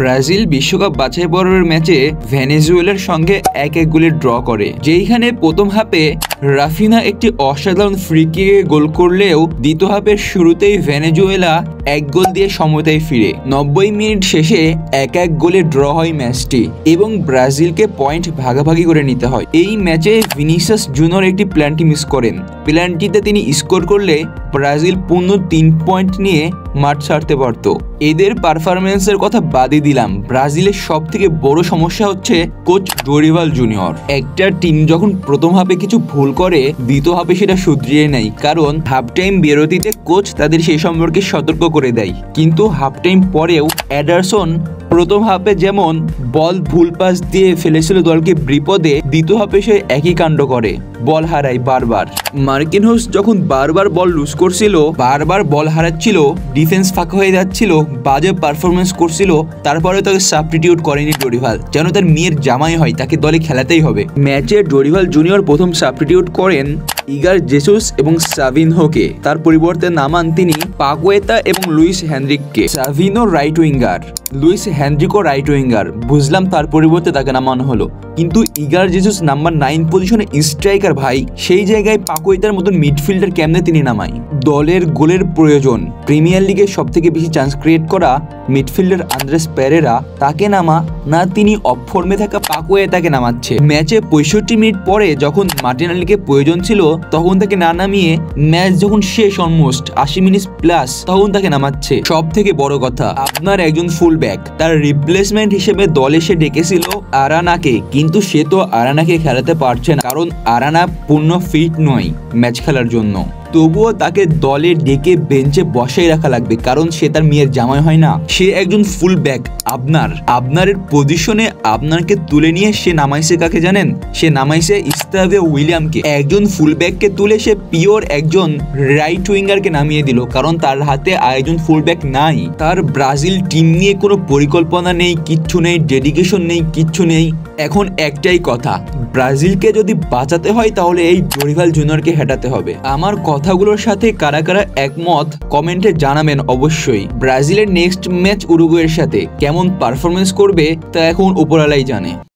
Brazil বিশ্বকাপ বাছাই পর্বের ম্যাচে ভেনেজুয়েলার সঙ্গে 1-1 গোলে ড্র করে, যেইখানে প্রথম হাফে রাফিনা একটি অসাধারণ ফ্রি কিকে গোল করলেও দ্বিতীয় হাফের শুরুতেই ভেনেজুয়েলা 1 গোল দিয়ে সমতায় ফিরে 90 মিনিট শেষে 1-1 গোলে ড্র হয় ম্যাচটি এবং ব্রাজিলকে পয়েন্ট ভাগাভাগি করে নিতে হয়। এই ম্যাচে ভিনিসিয়াস জুনিয়র একটি প্ল্যান্টি মিস করেন। প্ল্যান্টিতে তিনি স্কোর করলে ব্রাজিল পূর্ণ 3 পয়েন্ট নিয়ে মাঠ ছাড়তে পারত। এদের পারফরমেন্সের কথা বাদই দিলাম, ব্রাজিলের সব থেকে বড় সমস্যা হচ্ছে কোচ ডোরিভাল জুনিয়র। একটা টিম যখন প্রথম হাফে কিছু ভুল করে দ্বিতীয় হাফে সেটা শুধরিয়ে নেয়, কারণ হাফ টাইম বিরতিতে কোচ তাদের সেই সম্পর্কে সতর্ক করে দেয়। কিন্তু হাফ টাইম পরেও এডারসন প্রথম হাফে যেমন বল ভুল পাস দিয়ে ফেলেছিল দলকে বিপদে, দ্বিতীয় হাফে সে একই কাণ্ড করে, বল হারায় বারবার। মার্কিনহোস যখন বারবার বল লুজ করছিল, বারবার বল হারাচ্ছিল, ডিফেন্স ফাঁকা হয়ে যাচ্ছিল, বাজে পারফরমেন্স করছিল, তারপরে তাকে সাবস্টিটিউট করেনি ডোরিভাল, যেন তার মেয়ের জামাই হয়, তাকে দলে খেলাতেই হবে। ম্যাচে ডোরিভাল জুনিয়র প্রথম সাবস্টিটিউট করেন ইগার জেসুস এবং সাভিনহোকে, তার পরিবর্তে নামান তিনি পাকুয়েতা এবং লুইস হেনরিককে। Savinho right winger, Luiz Henrique right winger, বুঝলাম তার পরিবর্তে তাকে নামানো হলো, কিন্তু ইগার জেসুস নাম্বার 9 পজিশনে স্ট্রাইকার ভাই, সেই জায়গায় পাকুয়েতার মতন মিডফিল্ডার কেমনে তিনি নামাই? দলের গোলের প্রয়োজন, প্রিমিয়ার লিগে সব থেকে বেশি চান্স ক্রিয়েট করা মিডফিল্ডার আন্দ্রেস পেরেরা, তাকে নামা না, তিনি অফ ফর্মে থাকা পাকুয়েতাকে নামাচ্ছে। ম্যাচে 65 মিনিট পরে যখন মার্টিনেলিকে প্রয়োজন ছিল তখন তাকে না নামিয়ে ম্যাচ যখন শেষ অলমোস্ট 80 মিনিট প্লাস তখন তাকে নামাচ্ছে। সব থেকে বড় কথা, আপনার একজন ফুল ব্যাক, তার রিপ্লেসমেন্ট হিসেবে দলে সে ডেকেছিল আরানাকে, কিন্তু সে তো আরানাকে খেলাতে পারছে না, কারণ আরানা পূর্ণ ফিট নয় ম্যাচ খেলার জন্য। তবুও তাকে দলে ডেকে বেঞ্চে বসাই রাখা লাগবে, কারণ সে তার মেয়ের জামাই হয় না, সে একজন ফুল ব্যাক। আপনার পজিশনে আপনাকে তুলে নিয়ে সে নামাইছে কাকে জানেন? সে নামাইছে ইস্তাভে উইলিয়ামকে। একজন ফুল ব্যাককে তুলে সে পিওর একজন রাইট উইঙ্গারকে নামিয়ে দিল, কারণ তার হাতে আরেকজন ফুল ব্যাক নাই। তার ব্রাজিল টিম নিয়ে কোনো পরিকল্পনা নেই, কিচ্ছু নেই, ডেডিকেশন নেই, কিচ্ছু নেই। এখন একটাই কথা, ব্রাজিলকে যদি বাঁচাতে হয় তাহলে এই ডোরিভাল জুনিয়রকে হেঁটাতে হবে। আমার কথাগুলোর সাথে কারা কারা একমত কমেন্টে জানাবেন অবশ্যই। ব্রাজিলের নেক্সট ম্যাচ উরুগুয়ের সাথে, কেমন পারফরমেন্স করবে তা এখন উপরওয়ালাই জানে।